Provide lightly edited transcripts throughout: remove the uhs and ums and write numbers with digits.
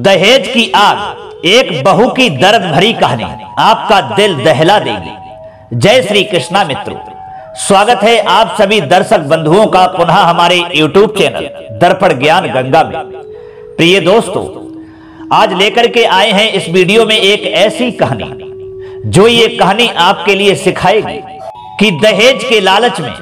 दहेज की आग, एक बहू की दर्द भरी कहानी आपका दिल दहला देगी। जय श्री कृष्णा मित्रों, स्वागत है आप सभी दर्शक बंधुओं का पुनः हमारे YouTube चैनल दर्पण ज्ञान गंगा में। प्रिय दोस्तों, आज लेकर के आए हैं इस वीडियो में एक ऐसी कहानी जो ये कहानी आपके लिए सिखाएगी कि दहेज के लालच में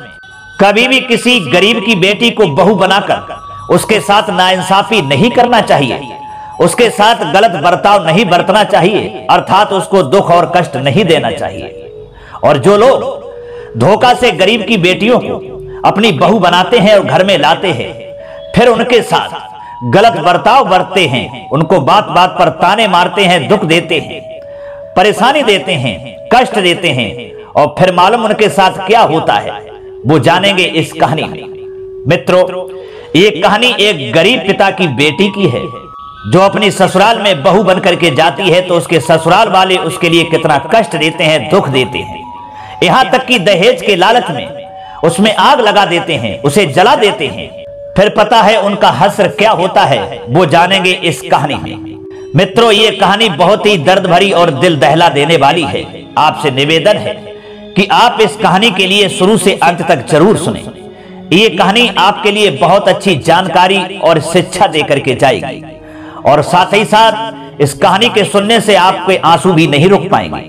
कभी भी किसी गरीब की बेटी को बहू बनाकर उसके साथ नाइंसाफी नहीं करना चाहिए, उसके साथ गलत बर्ताव नहीं बरतना चाहिए, अर्थात उसको दुख और कष्ट नहीं देना चाहिए। और जो लोग धोखा से गरीब की बेटियों को अपनी बहू बनाते हैं और घर में लाते हैं, फिर उनके साथ गलत बर्ताव बरतते हैं, उनको बात बात पर ताने मारते हैं, दुख देते हैं, परेशानी देते हैं, कष्ट देते हैं, और फिर मालूम उनके साथ क्या होता है वो जानेंगे इस कहानी में। मित्रों, ये कहानी एक गरीब पिता की बेटी की है जो अपनी ससुराल में बहू बन करके जाती है, तो उसके ससुराल वाले उसके लिए कितना कष्ट देते हैं, दुख देते हैं, यहां तक कि दहेज के लालच में उसमें आग लगा देते हैं, उसे जला देते हैं। फिर पता है उनका हश्र क्या होता है वो जानेंगे इस कहानी में। मित्रों, ये कहानी बहुत ही दर्द भरी और दिल दहला देने वाली है। आपसे निवेदन है कि आप इस कहानी के लिए शुरू से अंत तक जरूर सुने। ये कहानी आपके लिए बहुत अच्छी जानकारी और शिक्षा देकर के जाएगी, और साथ ही साथ इस कहानी के सुनने से आपके आंसू भी नहीं रुक पाएंगे।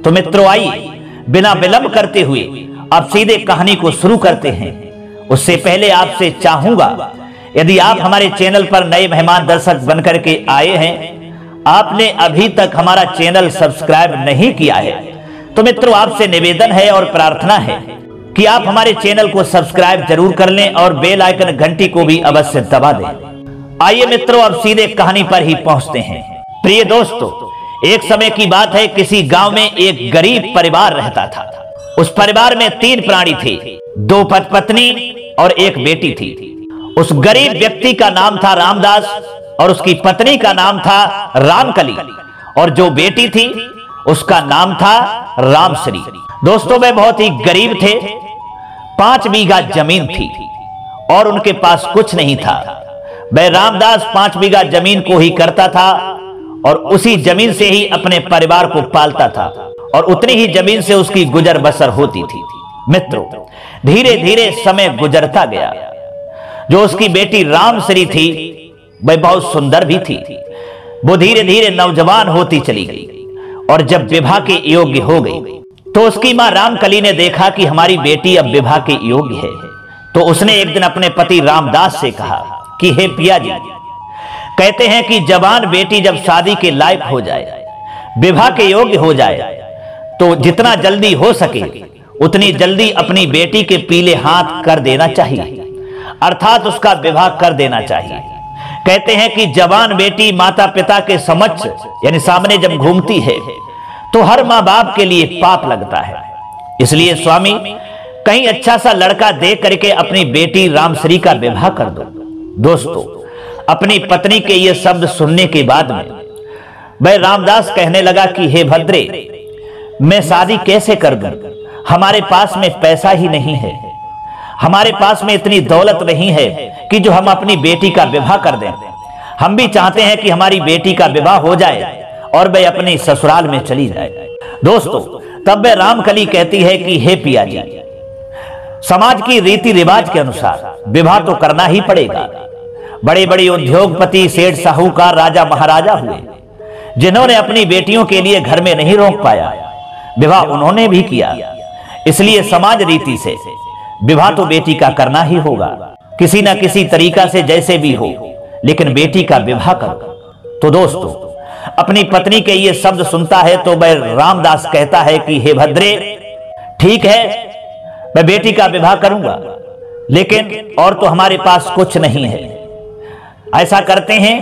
तो मित्रों, आइए बिना विलंब करते हुए अब सीधे कहानी को शुरू करते हैं। उससे पहले आपसे चाहूंगा, यदि आप हमारे चैनल पर नए मेहमान दर्शक बनकर के आए हैं, आपने अभी तक हमारा चैनल सब्सक्राइब नहीं किया है, तो मित्रों आपसे निवेदन है और प्रार्थना है कि आप हमारे चैनल को सब्सक्राइब जरूर कर लें और बेल आइकन घंटी को भी अवश्य दबा दें। आइए मित्रों, अब सीधे कहानी पर ही पहुंचते हैं। प्रिय दोस्तों, एक समय की बात है, किसी गांव में एक गरीब परिवार रहता था। उस परिवार में 3 प्राणी थे, 2 पत्नी और एक बेटी थी। उस गरीब व्यक्ति का नाम था रामदास और उसकी पत्नी का नाम था रामकली, और जो बेटी थी उसका नाम था रामश्री। दोस्तों, वे बहुत ही गरीब थे। 5 बीघा जमीन थी और उनके पास कुछ नहीं था। वह रामदास 5 बीघा जमीन को ही करता था और उसी जमीन से ही अपने परिवार को पालता था, और उतनी ही जमीन से उसकी गुजर बसर होती थी। मित्रों, धीरे धीरे समय गुजरता गया। जो उसकी बेटी रामश्री थी वह बहुत सुंदर भी थी। वो धीरे धीरे नौजवान होती चली गई, और जब विवाह के योग्य हो गई तो उसकी मां रामकली ने देखा कि हमारी बेटी अब विवाह के योग्य है। तो उसने एक दिन अपने पति रामदास से कहा कि हे पिया जी, कहते हैं कि जवान बेटी जब शादी के लायक हो जाए, विवाह के योग्य हो जाए, तो जितना जल्दी हो सके उतनी जल्दी अपनी बेटी के पीले हाथ कर देना चाहिए, अर्थात उसका विवाह कर देना चाहिए। कहते हैं कि जवान बेटी माता पिता के समक्ष यानी सामने जब घूमती है तो हर माँ बाप के लिए पाप लगता है। इसलिए स्वामी, कहीं अच्छा सा लड़का देख करके अपनी बेटी रामश्री का विवाह कर दो। दोस्तों, अपनी पत्नी के ये शब्द सुनने के बाद में वह रामदास कहने लगा कि हे भद्रे, मैं शादी कैसे कर दूं? हमारे पास में पैसा ही नहीं है, हमारे पास में इतनी दौलत नहीं है कि जो हम अपनी बेटी का विवाह कर दें। हम भी चाहते हैं कि हमारी बेटी का विवाह हो जाए और वह अपने ससुराल में चली जाए। दोस्तों, तब वह रामकली कहती है कि हे पिया जी, समाज की रीति रिवाज के अनुसार विवाह तो करना ही पड़ेगा। बड़े बड़े उद्योगपति, सेठ, साहूकार, राजा महाराजा हुए, जिन्होंने अपनी बेटियों के लिए घर में नहीं रोक पाया, विवाह उन्होंने भी किया। इसलिए समाज रीति से विवाह तो बेटी का करना ही होगा, किसी ना किसी तरीका से, जैसे भी हो, लेकिन बेटी का विवाह करो। तो दोस्तों, अपनी पत्नी के ये शब्द सुनता है तो वह रामदास कहता है कि हे भद्रे, ठीक है, मैं बेटी का विवाह करूंगा, लेकिन और तो हमारे पास कुछ नहीं है। ऐसा करते हैं,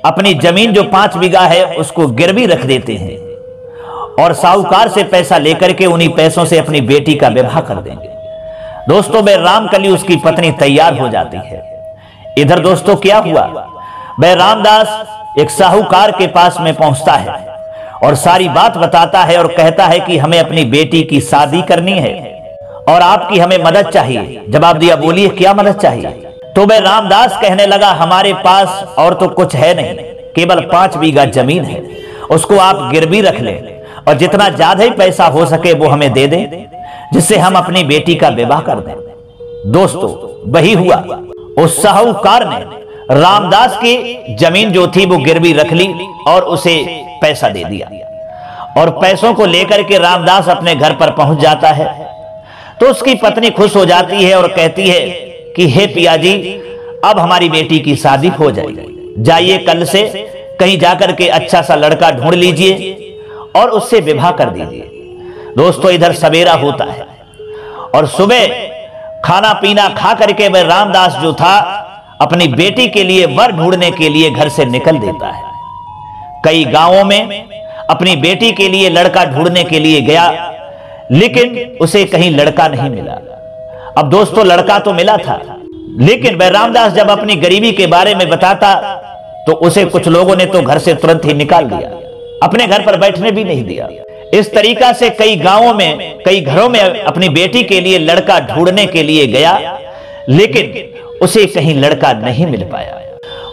अपनी जमीन जो 5 बीघा है उसको गिरवी रख देते हैं और साहूकार से पैसा लेकर के उन्हीं पैसों से अपनी बेटी का विवाह कर देंगे। दोस्तों, वह रामकली उसकी पत्नी तैयार हो जाती है। इधर दोस्तों क्या हुआ, वह रामदास एक साहूकार के पास में पहुंचता है और सारी बात बताता है और कहता है कि हमें अपनी बेटी की शादी करनी है और आपकी हमें मदद चाहिए। जवाब दिया, बोलिए क्या मदद चाहिए? तो वह रामदास कहने लगा, हमारे पास और तो कुछ है नहीं, केवल 5 बीघा जमीन है, उसको आप गिरवी रख लें और जितना ज्यादा ही पैसा हो सके वो हमें दे दें, जिससे हम अपनी बेटी का विवाह कर दें। दोस्तों वही हुआ। उस साहूकार ने रामदास की जमीन जो थी वो गिरवी रख ली और उसे पैसा दे दिया, और पैसों को लेकर के रामदास अपने घर पर पहुंच जाता है। तो उसकी पत्नी खुश हो जाती है और कहती है कि हे पिया जी, अब हमारी बेटी की शादी हो जाएगी, जाइए कल से कहीं जाकर के अच्छा सा लड़का ढूंढ लीजिए और उससे विवाह कर दीजिए। दोस्तों इधर सवेरा होता है और सुबह खाना पीना खा करके वह रामदास जो था अपनी बेटी के लिए वर ढूंढने के लिए घर से निकल देता है। कई गांवों में अपनी बेटी के लिए लड़का ढूंढने के लिए गया, लेकिन उसे कहीं लड़का नहीं मिला। अब दोस्तों लड़का तो मिला था, लेकिन वह रामदास जब अपनी गरीबी के बारे में बताता तो उसे कुछ लोगों ने तो घर से तुरंत ही निकाल दिया, अपने घर पर बैठने भी नहीं दिया। इस तरीका से कई गांवों में, कई घरों में अपनी बेटी के लिए लड़का ढूंढने के लिए गया, लेकिन उसे कहीं लड़का नहीं मिल पाया।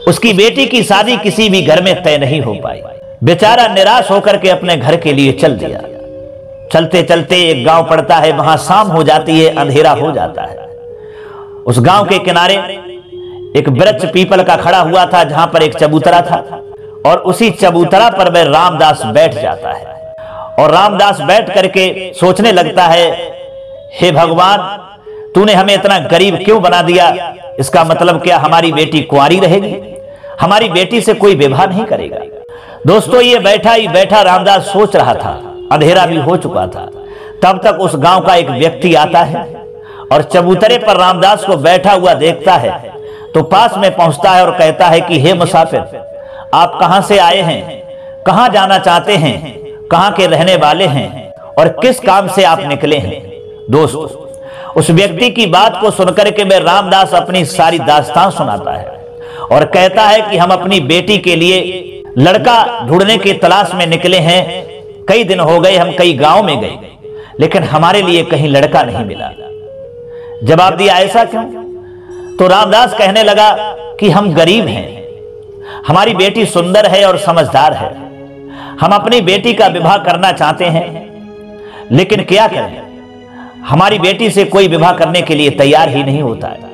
उसकी बेटी की शादी किसी भी घर में तय नहीं हो पाई। बेचारा निराश होकर के अपने घर के लिए चल दिया। चलते चलते एक गांव पड़ता है, वहां शाम हो जाती है, अंधेरा हो जाता है। उस गांव के किनारे एक वृक्ष पीपल का खड़ा हुआ था, जहां पर एक चबूतरा था, और उसी चबूतरा पर वह रामदास बैठ जाता है। और रामदास बैठ करके सोचने लगता है, हे भगवान, तूने हमें इतना गरीब क्यों बना दिया? इसका मतलब क्या हमारी बेटी कुंवारी रहेगी? हमारी बेटी से कोई विवाह नहीं करेगा? दोस्तों ये बैठा ही बैठा रामदास सोच रहा था, अंधेरा भी हो चुका था। तब तक उस गांव का एक व्यक्ति आता है और चबूतरे पर रामदास को बैठा हुआ देखता है, तो पास में पहुंचता है और कहता है कि हे मुसाफिर, आप कहां से आए हैं, कहां जाना चाहते हैं, कहां के रहने वाले हैं और किस काम से आप निकले हैं? दोस्तों उस व्यक्ति की बात को सुनकर के मैं रामदास अपनी सारी दास्तान सुनाता है और कहता है कि हम अपनी बेटी के लिए लड़का ढूंढने की तलाश में निकले हैं। कई दिन हो गए, हम कई गांव में गए, लेकिन हमारे लिए कहीं लड़का नहीं मिला। जवाब दिया, ऐसा क्यों? तो रामदास कहने लगा कि हम गरीब हैं, हमारी बेटी सुंदर है और समझदार है, हम अपनी बेटी का विवाह करना चाहते हैं, लेकिन क्या करें, हमारी बेटी से कोई विवाह करने के लिए तैयार ही नहीं होता है।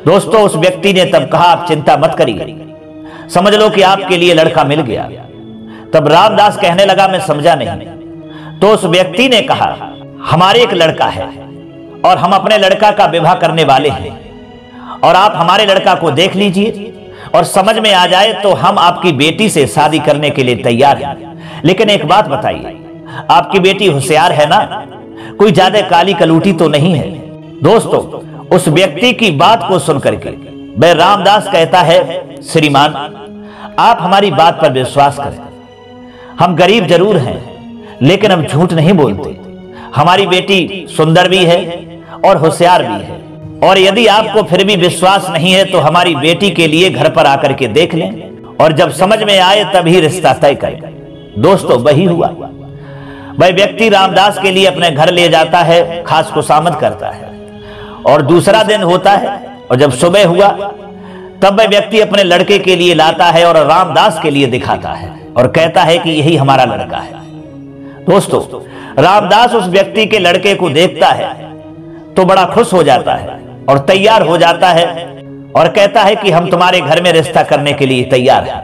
दोस्तों उस व्यक्ति ने तब कहा, आप चिंता मत करिए, समझ लो कि आपके लिए लड़का मिल गया। तब रामदास कहने लगा, मैं समझा नहीं। तो उस व्यक्ति ने कहा, हमारे एक लड़का है और हम अपने लड़का का विवाह करने वाले हैं, और आप हमारे लड़का को देख लीजिए और समझ में आ जाए तो हम आपकी बेटी से शादी करने के लिए तैयार हैं। लेकिन एक बात बताइए, आपकी बेटी होशियार है ना? कोई ज्यादा काली कलूटी तो नहीं है? दोस्तों उस व्यक्ति की बात को सुनकर के वह रामदास कहता है, श्रीमान आप हमारी बात पर विश्वास करें, हम गरीब जरूर हैं लेकिन हम झूठ नहीं बोलते। हमारी बेटी सुंदर भी है और होशियार भी है, और यदि आपको फिर भी विश्वास नहीं है तो हमारी बेटी के लिए घर पर आकर के देख लें और जब समझ में आए तभी रिश्ता तय करें। दोस्तों वही हुआ। वह व्यक्ति रामदास के लिए अपने घर ले जाता है, खास खुशामद करता है, और दूसरा दिन होता है और जब सुबह हुआ तब वह व्यक्ति अपने लड़के के लिए लाता है और रामदास के लिए दिखाता है और कहता है कि यही हमारा लड़का है। दोस्तों रामदास उस व्यक्ति के लड़के को देखता है तो बड़ा खुश हो जाता है और तैयार हो जाता है और कहता है कि हम तुम्हारे घर में रिश्ता करने के लिए तैयार हैं,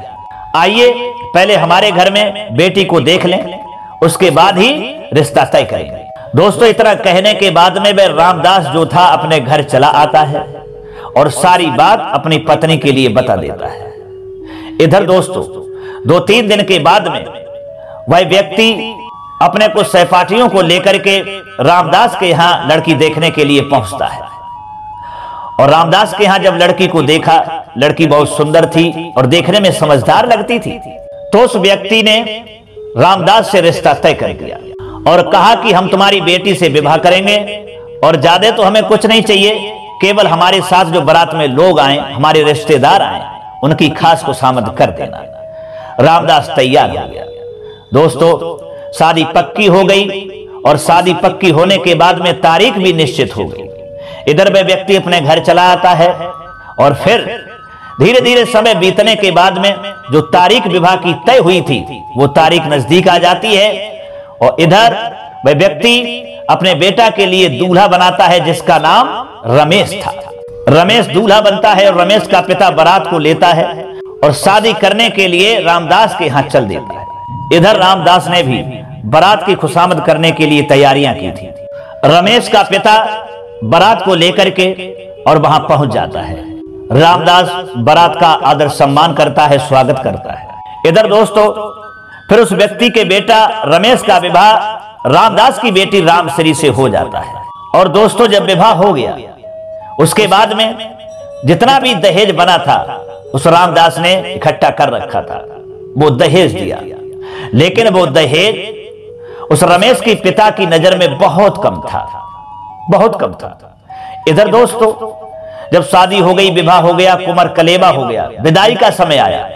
आइए पहले हमारे घर में बेटी को देख लें, उसके बाद ही रिश्ता तय करेंगे। दोस्तों इतना कहने के बाद में वह रामदास जो था अपने घर चला आता है और सारी बात अपनी पत्नी के लिए बता देता है। इधर दोस्तों 2-3 दिन के बाद में वह व्यक्ति अपने कुछ सहपाठियों को लेकर के रामदास के यहां लड़की देखने के लिए पहुंचता है, और रामदास के यहां जब लड़की को देखा, लड़की बहुत सुंदर थी और देखने में समझदार लगती थी, तो उस व्यक्ति ने रामदास से रिश्ता तय कर दिया और कहा कि हम तुम्हारी बेटी से विवाह करेंगे और ज्यादा तो हमें कुछ नहीं चाहिए, केवल हमारे साथ जो बारात में लोग आए, हमारे रिश्तेदार आए, उनकी खास खुशामद कर देना। रामदास तैयार हो गया। दोस्तों शादी पक्की हो गई और शादी पक्की होने के बाद में तारीख भी निश्चित हो गई। इधर वह व्यक्ति अपने घर चला आता है और फिर धीरे धीरे समय बीतने के बाद में जो तारीख विवाह की तय हुई थी वो तारीख नजदीक आ जाती है और इधर वह व्यक्ति अपने बेटा के लिए दूल्हा बनाता है जिसका नाम रमेश था। रमेश दूल्हा बनता है और रमेश का पिता बारात को लेता है और शादी करने के लिए रामदास के यहां चल देता है। इधर रामदास ने भी बारात की खुशामद करने के लिए तैयारियां की थी। रमेश का पिता बारात को लेकर के और वहां पहुंच जाता है। रामदास बारात का आदर सम्मान करता है, स्वागत करता है। इधर दोस्तों फिर उस व्यक्ति के बेटा रमेश का विवाह रामदास की बेटी रामश्री से हो जाता है। और दोस्तों जब विवाह हो गया उसके बाद में जितना भी दहेज बना था उस रामदास ने इकट्ठा कर रखा था, वो दहेज दिया। लेकिन वो दहेज उस रमेश के पिता की नजर में बहुत कम था, बहुत कम था। इधर दोस्तों जब शादी हो गई, विवाह हो गया, कुमार कलेबा हो गया, विदाई का समय आया।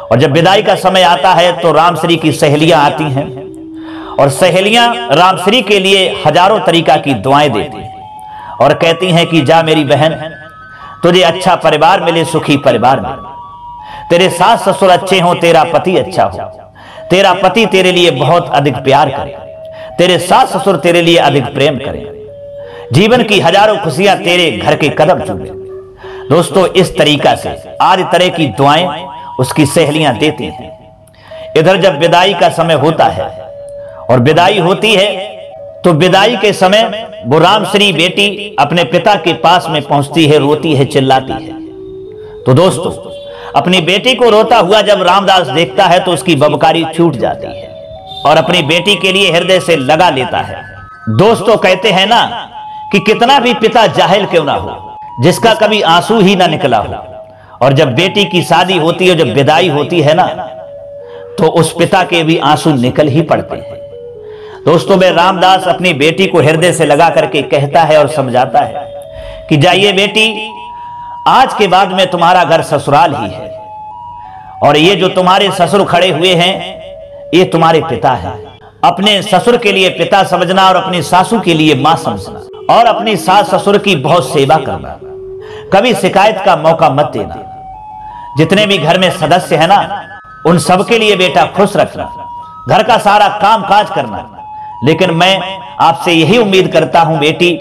और जब विदाई का समय आता है तो रामश्री की सहेलियां आती हैं और सहेलियां रामश्री के लिए हजारों तरीका की दुआएं देती हैं और कहती हैं कि जा मेरी बहन, तुझे अच्छा परिवार मिले, सुखी परिवार मिले, तेरे सास ससुर अच्छे हों, तेरा पति अच्छा हो, तेरा पति तेरे लिए बहुत अधिक प्यार करे, तेरे सास ससुर तेरे लिए अधिक प्रेम करें, जीवन की हजारों खुशियां तेरे घर के कदम चूमे। दोस्तों इस तरीका से आदि तरह की दुआएं उसकी सहेलियां देती हैं। इधर जब विदाई का समय होता है और विदाई होती है तो विदाई के समय वो रामश्री बेटी अपने पिता के पास में पहुंचती है, रोती है, चिल्लाती है। तो दोस्तों अपनी बेटी को रोता हुआ जब रामदास देखता है तो उसकी बबकारी छूट जाती है और अपनी बेटी के लिए हृदय से लगा लेता है। दोस्तों कहते हैं ना कि कितना भी पिता जाहिल क्यों ना हो, जिसका कभी आंसू ही ना निकला हो, और जब बेटी की शादी होती है, जब विदाई होती है ना, तो उस पिता के भी आंसू निकल ही पड़ते हैं। दोस्तों में रामदास अपनी बेटी को हृदय से लगा करके कहता है और समझाता है कि जाइए बेटी, आज के बाद में तुम्हारा घर ससुराल ही है और ये जो तुम्हारे ससुर खड़े हुए हैं ये तुम्हारे पिता हैं। अपने ससुर के लिए पिता समझना और अपनी सासू के लिए मां समझना और अपनी सास ससुर की बहुत सेवा करना, कभी शिकायत का मौका मत देना। जितने भी घर में सदस्य है ना उन सबके लिए बेटा खुश रखना, घर का सारा काम काज करना। लेकिन मैं आपसे यही उम्मीद करता हूं बेटी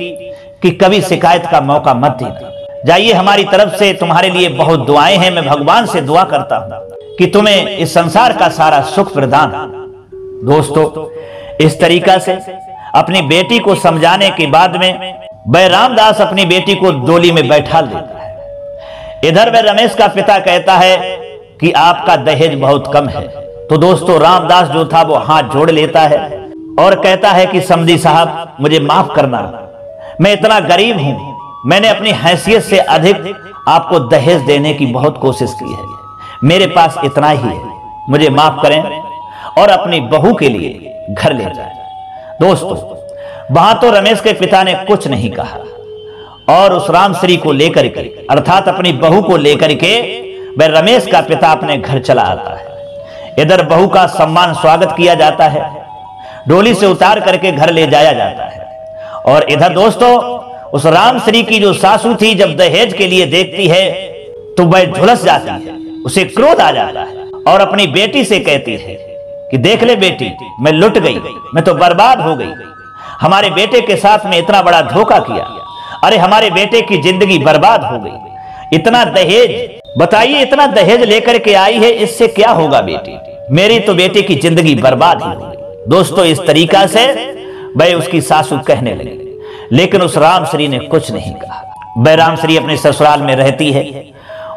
कि कभी शिकायत का मौका मत देना। जाइए, हमारी तरफ से तुम्हारे लिए बहुत दुआएं हैं। मैं भगवान से दुआ करता हूं कि तुम्हें इस संसार का सारा सुख प्रदान। दोस्तों इस तरीका से अपनी बेटी को समझाने के बाद में वह रामदास अपनी बेटी को डोली में बैठा देता है। इधर वह रमेश का पिता कहता है कि आपका दहेज बहुत कम है। तो दोस्तों रामदास जो था वो हाथ जोड़ लेता है और कहता है कि समधी साहब मुझे माफ करना, मैं इतना गरीब हूं, मैंने अपनी हैसियत से अधिक आपको दहेज देने की बहुत कोशिश की है, मेरे पास इतना ही है, मुझे माफ करें और अपनी बहू के लिए घर ले जाए। दोस्तों वहां तो रमेश के पिता ने कुछ नहीं कहा और उस रामश्री को लेकर के अर्थात अपनी बहू को लेकर के वह रमेश का पिता अपने घर चला आता है। इधर बहू का सम्मान स्वागत किया जाता है, डोली से उतार करके घर ले जाया जाता है। और इधर दोस्तों उस रामश्री की जो सासू थी जब दहेज के लिए देखती है तो वह झुलस जाती है, उसे क्रोध आ जाता है और अपनी बेटी से कहती है कि देख ले बेटी, मैं लुट गई, मैं तो बर्बाद हो गई, हमारे बेटे के साथ में इतना बड़ा धोखा किया, अरे हमारे बेटे की जिंदगी बर्बाद हो गई। इतना दहेज, बताइए इतना दहेज लेकर के आई है, इससे क्या होगा बेटी, मेरी तो बेटे की जिंदगी बर्बाद ही होगी। दोस्तों इस तरीका से वह उसकी सासू कहने लगी, लेकिन उस रामश्री ने कुछ नहीं कहा। वह रामश्री अपने ससुराल में रहती है।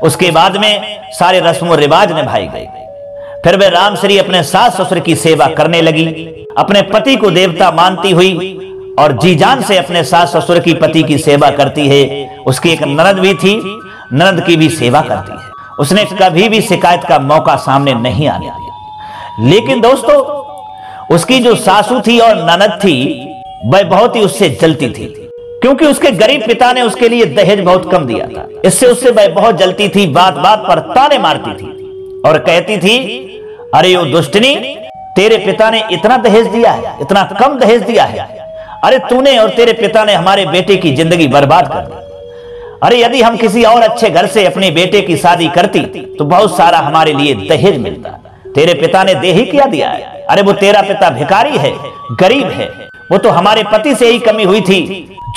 उसके बाद में सारे रस्मों रिवाज निभाए गए। फिर वह रामश्री अपने सास ससुर की सेवा करने लगी, अपने पति को देवता मानती हुई और जी जान से अपने सास ससुर की पति की सेवा करती है। उसकी एक ननद भी थी, ननद की भी सेवा करती है। उसने कभी भी शिकायत का मौका सामने नहीं आने दिया। लेकिन दोस्तों उसकी जो सासू थी और ननद थी वह बहुत ही उससे जलती थी, क्योंकि उसके गरीब पिता ने उसके लिए दहेज बहुत कम दिया था। इससे उससे वह बहुत जलती थी, बात बात पर ताने मारती थी और कहती थी, अरे ओ दुष्टनी, तेरे पिता ने इतना दहेज दिया है, इतना कम दहेज दिया है, अरे तूने और तेरे पिता ने हमारे बेटे की जिंदगी बर्बाद कर दी। अरे यदि हम किसी और अच्छे घर से अपने बेटे की शादी करती तो बहुत सारा हमारे लिए दहेज मिलता। तेरे पिता ने दे ही क्या दिया है? अरे वो तेरा पिता भिखारी है, गरीब है। वो तो हमारे पति से ही कमी हुई थी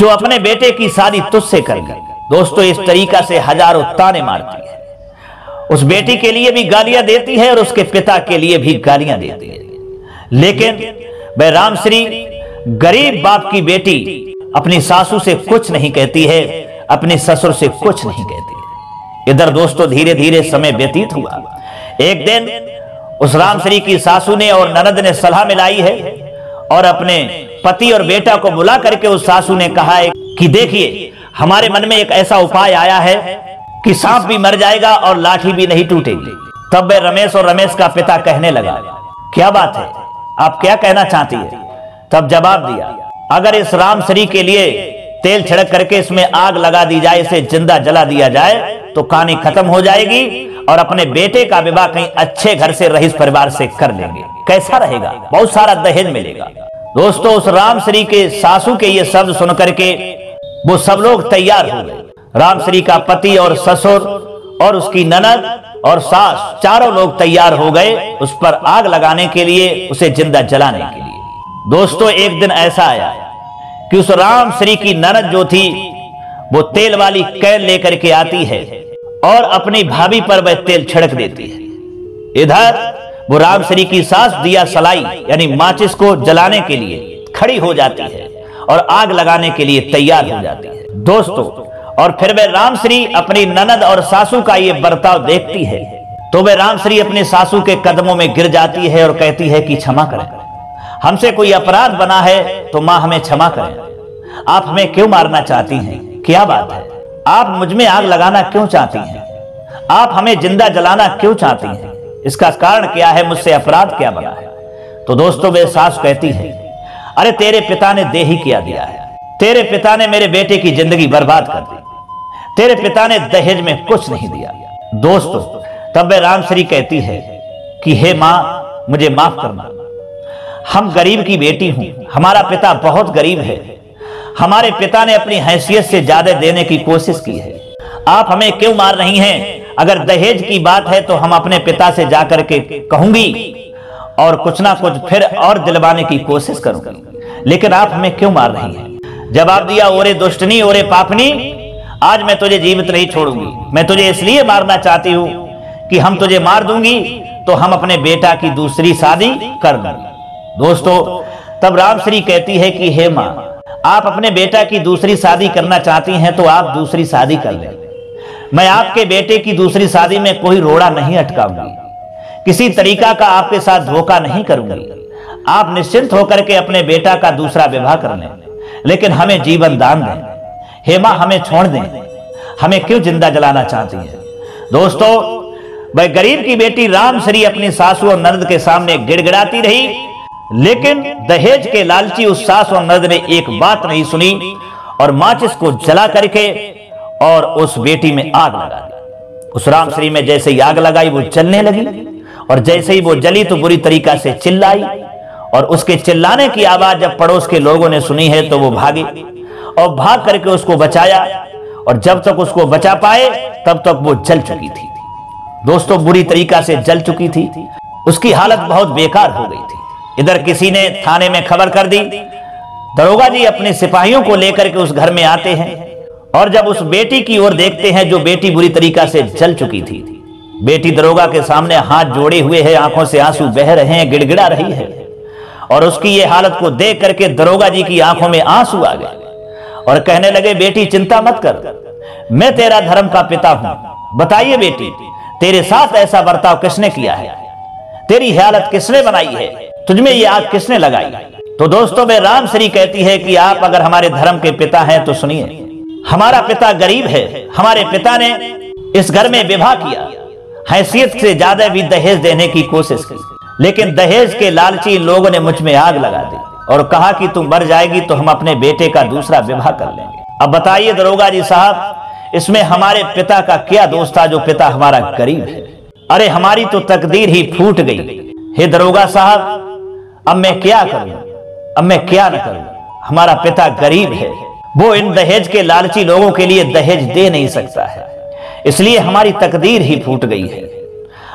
जो अपने बेटे की शादी तुझसे कर गई। दोस्तों, इस तरीका से हजारों ताने मारती है। उस बेटी के लिए भी गालियां देती है और उसके पिता के लिए भी गालियां देती है। लेकिन वह रामश्री गरीब बाप की बेटी अपनी सासू से कुछ नहीं कहती है, अपने ससुर से कुछ नहीं कहती है। इधर दोस्तों धीरे धीरे समय व्यतीत हुआ। एक दिन उस रामश्री की सासू ने और ननद ने सलाह मिलाई है और अपने पति और बेटा को बुला करके उस सासू ने कहा है कि देखिए, हमारे मन में एक ऐसा उपाय आया है कि सांप भी मर जाएगा और लाठी भी नहीं टूटेगी। तब वह रमेश और रमेश का पिता कहने लगा, क्या बात है, आप क्या कहना चाहती है? तब जवाब दिया, अगर इस रामश्री के लिए तेल छिड़क करके इसमें आग लगा दी जाए, इसे जिंदा जला दिया जाए तो कहानी खत्म हो जाएगी और अपने बेटे का विवाह कहीं अच्छे घर से रईस परिवार से कर लेंगे। कैसा रहेगा? बहुत सारा दहेज मिलेगा। दोस्तों, उस रामश्री के सासू के ये शब्द सुन करके वो सब लोग तैयार हो गए। रामश्री का पति और ससुर और उसकी ननद और सास चारों लोग तैयार हो गए उस पर आग लगाने के लिए, उसे जिंदा जलाने के लिए। दोस्तों, एक दिन ऐसा आया कि उस रामश्री की ननद जो थी वो तेल वाली कैन लेकर के आती है और अपनी भाभी पर वह तेल छिड़क देती है। इधर वो रामश्री की सास दिया सलाई यानी माचिस को जलाने के लिए खड़ी हो जाती है और आग लगाने के लिए तैयार हो जाती है। दोस्तों, और फिर वह रामश्री अपनी ननद और सासू का ये बर्ताव देखती है तो वह रामश्री अपने सासू के कदमों में गिर जाती है और कहती है कि क्षमा करें, हमसे कोई अपराध बना है तो मां हमें क्षमा करें। आप हमें क्यों मारना चाहती हैं? क्या बात है? आप मुझ में आग लगाना क्यों चाहती हैं? आप हमें जिंदा जलाना क्यों चाहती हैं? इसका कारण क्या है? मुझसे अपराध क्या बना है? तो दोस्तों, वे सास कहती है, अरे तेरे पिता ने दे ही क्या दिया है? तेरे पिता ने मेरे बेटे की जिंदगी बर्बाद कर दी। तेरे पिता ने दहेज में कुछ नहीं दिया। दोस्तों, तब वे रामश्री कहती है कि हे मां, मुझे माफ करना, हम गरीब की बेटी हूं, हमारा पिता बहुत गरीब है। हमारे पिता ने अपनी हैसियत से ज्यादा देने की कोशिश की है। आप हमें क्यों मार रही हैं? अगर दहेज की बात है तो हम अपने पिता से जाकर के कहूंगी और कुछ ना कुछ फिर और दिलवाने की कोशिश करूंगी, लेकिन आप हमें क्यों मार रही हैं? जवाब दिया, ओरे दुष्टनी, ओरे पापनी, आज मैं तुझे जीवित नहीं छोड़ूंगी। मैं तुझे इसलिए मारना चाहती हूं कि हम तुझे मार दूंगी तो हम अपने बेटा की दूसरी शादी कर लेंगे। दोस्तों, तब रामश्री कहती है कि हे मां, आप अपने बेटा की दूसरी शादी करना चाहती हैं तो आप दूसरी शादी कर लें। मैं आपके बेटे की दूसरी शादी में कोई रोड़ा नहीं अटकाऊंगी, किसी तरीका का आपके साथ धोखा नहीं करूंगी। आप निश्चिंत होकर के अपने बेटा का दूसरा विवाह कर लें, लेकिन हमें जीवन दान दें। हे मां, हमें छोड़ दें, हमें क्यों जिंदा जलाना चाहती हैं? दोस्तों, वह गरीब की बेटी रामश्री अपनी सासू और ननद के सामने गिड़गिड़ाती रही, लेकिन दहेज के लालची उस सास और ननद ने एक बात नहीं सुनी और माचिस को जला करके और उस बेटी में आग लगा दी। उस रामश्री में जैसे ही आग लगाई वो जलने लगी और जैसे ही वो जली तो बुरी तरीका से चिल्लाई और उसके चिल्लाने की आवाज जब पड़ोस के लोगों ने सुनी है तो वो भागे और भाग करके उसको बचाया और जब तक उसको बचा पाए तब तक वो जल चुकी थी। दोस्तों, बुरी तरीका से जल चुकी थी, उसकी हालत बहुत बेकार हो गई थी। इधर किसी ने थाने में खबर कर दी। दरोगा जी अपने सिपाहियों को लेकर के उस घर में आते हैं और जब उस बेटी की ओर देखते हैं जो बेटी बुरी तरीका से जल चुकी थी। बेटी दरोगा के सामने हाथ जोड़े हुए है, आंखों से आंसू बह रहे हैं, गिड़गिड़ा रही है और उसकी ये हालत को देख करके दरोगा जी की आंखों में आंसू आ गए और कहने लगे, बेटी चिंता मत कर, मैं तेरा धर्म का पिता हूं। बताइए बेटी, तेरे साथ ऐसा बर्ताव किसने किया है? तेरी हालत किसने बनाई है? तुझमें ये आग किसने लगाई? तो दोस्तों, वे रामश्री कहती है कि आप अगर हमारे धर्म के पिता हैं तो सुनिए, हमारा पिता गरीब है। हमारे पिता ने इस घर में विवाह किया, हैसियत से ज्यादा भी दहेज देने की कोशिश की, लेकिन दहेज के लालची लोगों ने मुझ में आग लगा दी और कहा कि तुम मर जाएगी तो हम अपने बेटे का दूसरा विवाह कर लेंगे। अब बताइए दरोगा जी साहब, इसमें हमारे पिता का क्या दोष था जो पिता हमारा गरीब है? अरे हमारी तो तकदीर ही फूट गई। हे दरोगा साहब, अब मैं क्या करूं? अब मैं क्या न करूं? हमारा पिता गरीब है, वो इन दहेज के लालची लोगों के लिए दहेज दे नहीं सकता है, इसलिए हमारी तकदीर ही फूट गई है।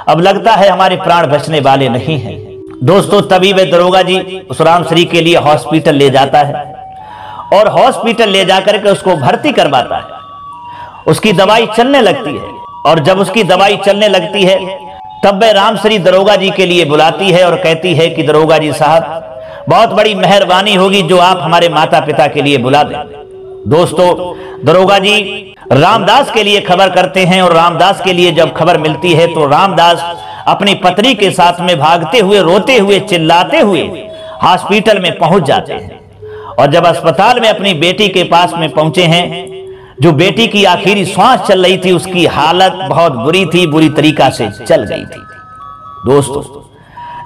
अब लगता है हमारे प्राण बचने वाले नहीं हैं। दोस्तों, तभी वह दरोगा जी उस रामश्री के लिए हॉस्पिटल ले जाता है और हॉस्पिटल ले जाकर के उसको भर्ती करवाता है। उसकी दवाई चलने लगती है और जब उसकी दवाई चलने लगती है तब वह रामश्री दरोगा जी के लिए बुलाती है और कहती है कि दरोगा जी साहब, बहुत बड़ी मेहरबानी होगी जो आप हमारे माता पिता के लिए बुला दें। दोस्तों, दरोगा जी रामदास के लिए खबर करते हैं और रामदास के लिए जब खबर मिलती है तो रामदास अपनी पत्नी के साथ में भागते हुए, रोते हुए, चिल्लाते हुए हॉस्पिटल में पहुंच जाते हैं। और जब अस्पताल में अपनी बेटी के पास में पहुंचे हैं, जो बेटी की आखिरी सांस चल रही थी, उसकी हालत बहुत बुरी थी, बुरी तरीका से चल गई थी। दोस्तों,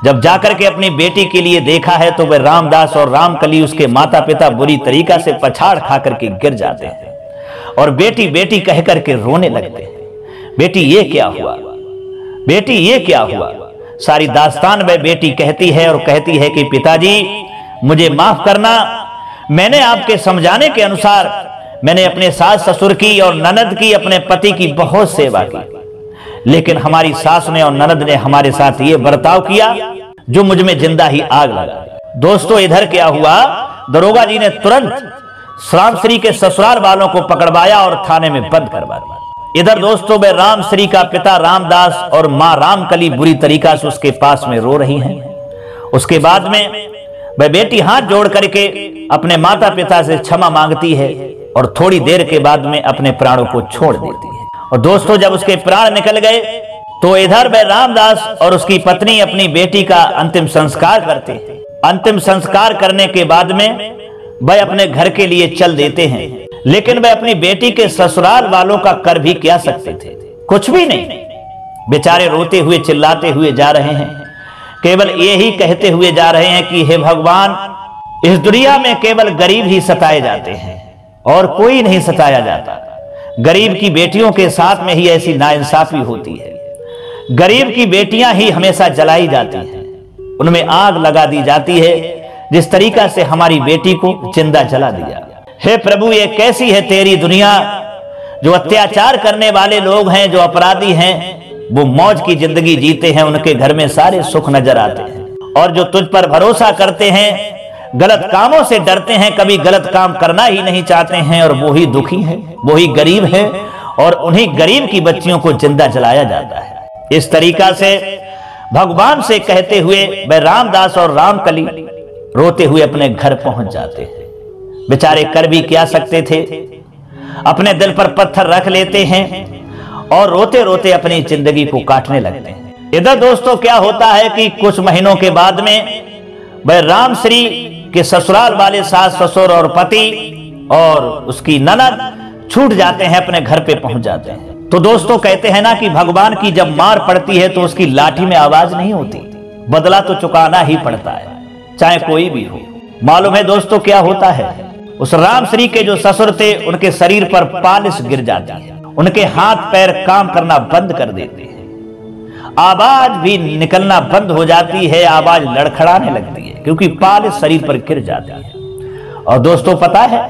जब जाकर के अपनी बेटी के लिए देखा है तो वह रामदास और रामकली उसके माता पिता बुरी तरीका से पछाड़ खा करके गिर जाते हैं और बेटी बेटी कह करके रोने लगते हैं। बेटी ये क्या हुआ, बेटी ये क्या हुआ। सारी दास्तान वह बेटी कहती है और कहती है कि पिताजी मुझे माफ करना, मैंने आपके समझाने के अनुसार मैंने अपने सास ससुर की और ननद की, अपने पति की बहुत सेवा की, लेकिन हमारी सास ने और ननद ने हमारे साथ ये बर्ताव किया जो मुझ में जिंदा ही आग लगा। दोस्तों, इधर क्या हुआ, दरोगा जी ने तुरंत रामश्री के ससुराल वालों को पकड़वाया और थाने में बंद करवा दिया। इधर दोस्तों, वह रामश्री का पिता रामदास और मां रामकली बुरी तरीका से उसके पास में रो रही हैं। उसके बाद में वह बेटी हाथ जोड़ करके अपने माता पिता से क्षमा मांगती है और थोड़ी देर के बाद में अपने प्राणों को छोड़ देती है। और दोस्तों, जब उसके प्राण निकल गए तो इधर वह रामदास और उसकी पत्नी अपनी बेटी का अंतिम संस्कार करते हैं। अंतिम संस्कार करने के बाद में वह अपने घर के लिए चल देते हैं, लेकिन वह अपनी बेटी के ससुराल वालों का कर भी क्या सकते थे, कुछ भी नहीं। बेचारे रोते हुए चिल्लाते हुए जा रहे हैं, केवल यही कहते हुए जा रहे हैं कि हे भगवान, इस दुनिया में केवल गरीब ही सताए जाते हैं और कोई नहीं सताया जाता। गरीब की बेटियों के साथ में ही ऐसी नाइंसाफी होती है। गरीब की बेटियां ही हमेशा जलाई जाती हैं, उनमें आग लगा दी जाती है, जिस तरीका से हमारी बेटी को जिंदा जला दिया। हे प्रभु, ये कैसी है तेरी दुनिया। जो अत्याचार करने वाले लोग हैं, जो अपराधी हैं, वो मौज की जिंदगी जीते हैं, उनके घर में सारे सुख नजर आते हैं। और जो तुझ पर भरोसा करते हैं, गलत कामों से डरते हैं, कभी गलत काम करना ही नहीं चाहते हैं, और वो ही दुखी है, वो ही गरीब है, और उन्हीं गरीब की बच्चियों को जिंदा जलाया जाता है। इस तरीका से भगवान से कहते हुए वह रामदास और रामकली रोते हुए अपने घर पहुंच जाते हैं। बेचारे कर भी क्या सकते थे, अपने दिल पर पत्थर रख लेते हैं और रोते रोते अपनी जिंदगी को काटने लगते हैं। इधर दोस्तों क्या होता है कि कुछ महीनों के बाद में वह रामश्री के ससुराल वाले सास ससुर और पति और उसकी ननद छूट जाते हैं, अपने घर पे पहुंच जाते हैं। तो दोस्तों कहते हैं ना कि भगवान की जब मार पड़ती है तो उसकी लाठी में आवाज नहीं होती, बदला तो चुकाना ही पड़ता है, चाहे कोई भी हो। मालूम है दोस्तों क्या होता है, उस रामश्री के जो ससुर थे उनके शरीर पर पालिश गिर जाती है, उनके हाथ पैर काम करना बंद कर देते हैं, आवाज भी निकलना बंद हो जाती है, आवाज लड़खड़ाने लगती है क्योंकि पालिश शरीर पर गिर जाती है। और दोस्तों पता है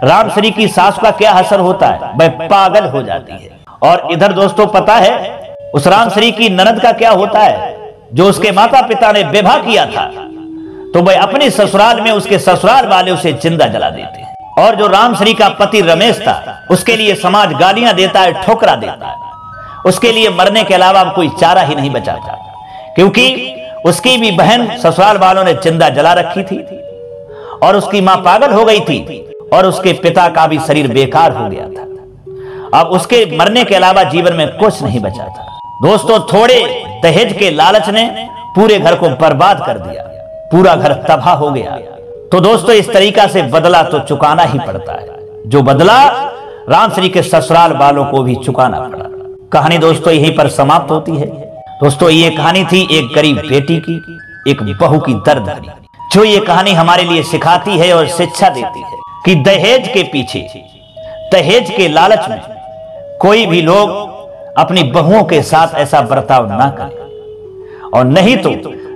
रामश्री की सास का क्या असर होता है, वह पागल हो जाती है। और इधर दोस्तों पता है उस रामश्री की ननद का क्या होता है, जो उसके माता पिता ने विवाह किया था तो वह अपने ससुराल में उसके ससुराल वाले उसे जिंदा जला देते हैं। और जो रामश्री का पति रमेश था, उसके लिए समाज गालियां देता है, ठोकरा देता है, उसके लिए मरने के अलावा कोई चारा ही नहीं बचा था, क्योंकि उसकी भी बहन ससुराल वालों ने जिंदा जला रखी थी और उसकी मां पागल हो गई थी और उसके पिता का भी शरीर बेकार हो गया था। अब उसके मरने के अलावा जीवन में कुछ नहीं बचा था। दोस्तों थोड़े दहेज के लालच ने पूरे घर को बर्बाद कर दिया, पूरा घर तबाह हो गया। तो दोस्तों इस तरीका से बदला तो चुकाना ही पड़ता है, जो बदला रामश्री के ससुराल वालों को भी चुकाना पड़ा। कहानी दोस्तों यहीं पर समाप्त होती है। दोस्तों ये कहानी थी एक गरीब बेटी की, एक बहू की दर्द भरी, जो ये कहानी हमारे लिए सिखाती है और शिक्षा देती है कि दहेज के पीछे, दहेज के लालच में कोई भी लोग अपनी बहुओं के साथ ऐसा बर्ताव ना करें, और नहीं तो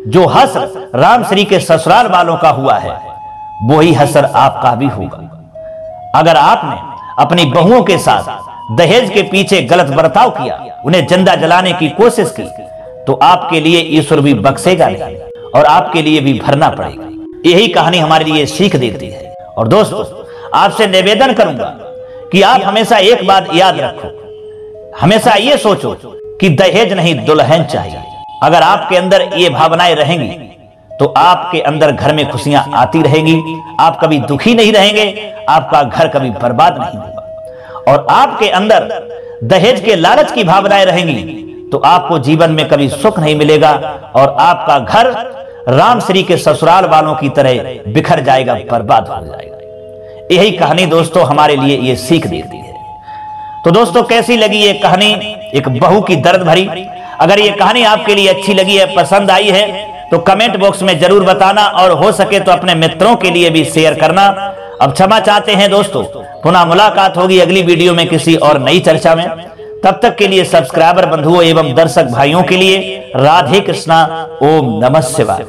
जो हसर रामश्री के ससुराल वालों का हुआ है वही हसर आपका भी होगा। अगर आपने अपनी बहुओं के साथ दहेज के पीछे गलत बर्ताव किया, उन्हें जिंदा जलाने की कोशिश की, तो आपके लिए ईश्वर भी बख्शेगा नहीं और आपके लिए भी भरना पड़ेगा। यही कहानी हमारे लिए सीख देती है। और दोस्तों, आपसे निवेदन करूंगा कि आप हमेशा एक बात याद रखो, हमेशा ये सोचो कि दहेज नहीं दुल्हन चाहिए। अगर आपके अंदर ये भावनाएं रहेंगी तो आपके अंदर घर में खुशियां आती रहेंगी, आप कभी दुखी नहीं रहेंगे, आपका घर कभी बर्बाद नहीं होगा। और आपके अंदर दहेज के लालच की भावनाएं रहेंगी तो आपको जीवन में कभी सुख नहीं मिलेगा और आपका घर राम श्री के ससुराल वालों की तरह बिखर जाएगा, बर्बाद हो जाएगा। यही कहानी दोस्तों हमारे लिए ये सीख देती है। तो दोस्तों, कैसी लगी ये कहानी, एक बहू की दर्द भरी? अगर ये कहानी आपके लिए अच्छी लगी है, पसंद आई है, तो कमेंट बॉक्स में जरूर बताना और हो सके तो अपने मित्रों के लिए भी शेयर करना। अब क्षमा चाहते हैं दोस्तों, पुनः मुलाकात होगी अगली वीडियो में किसी और नई चर्चा में। तब तक के लिए सब्सक्राइबर बंधुओं एवं दर्शक भाइयों के लिए राधे कृष्णा, ओम नमः शिवाय।